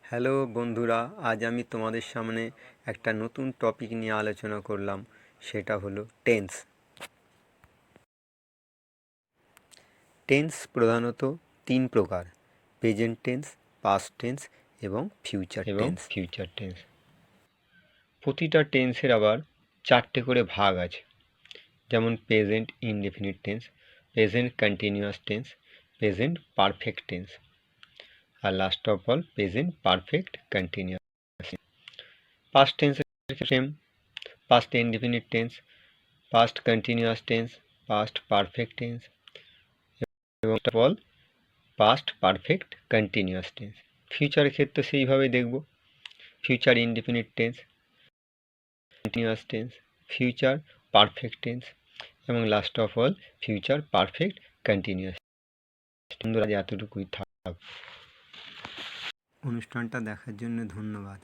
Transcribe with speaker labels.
Speaker 1: Hello বন্ধুরা, আজ আমি তোমাদের সামনে একটা নতুন টপিক নিয়ে আলোচনা করলাম। সেটা হলো টেন্স। টেন্স প্রধানত তিন প্রকার: প্রেজেন্ট টেন্স, পাস্ট টেন্স এবং ফিউচার টেন্স। প্রতিটা টেন্সের আবার চারটে করে ভাগ আছে, যেমন present indefinite tense, present continuous tense, present perfect tense, আর last of all present perfect continuous. Past টেন্সের same: past indefinite tense, past continuous tense, past perfect tense এবং all past perfect continuous tense. ফিউচারের ক্ষেত্রে সেইভাবে দেখব: future indefinite tense, continuous tense, future perfect tense এবং last of all future perfect continuous. বন্ধুরা, এতটুকুই থাক। অনুষ্ঠানটা দেখার জন্য ধন্যবাদ।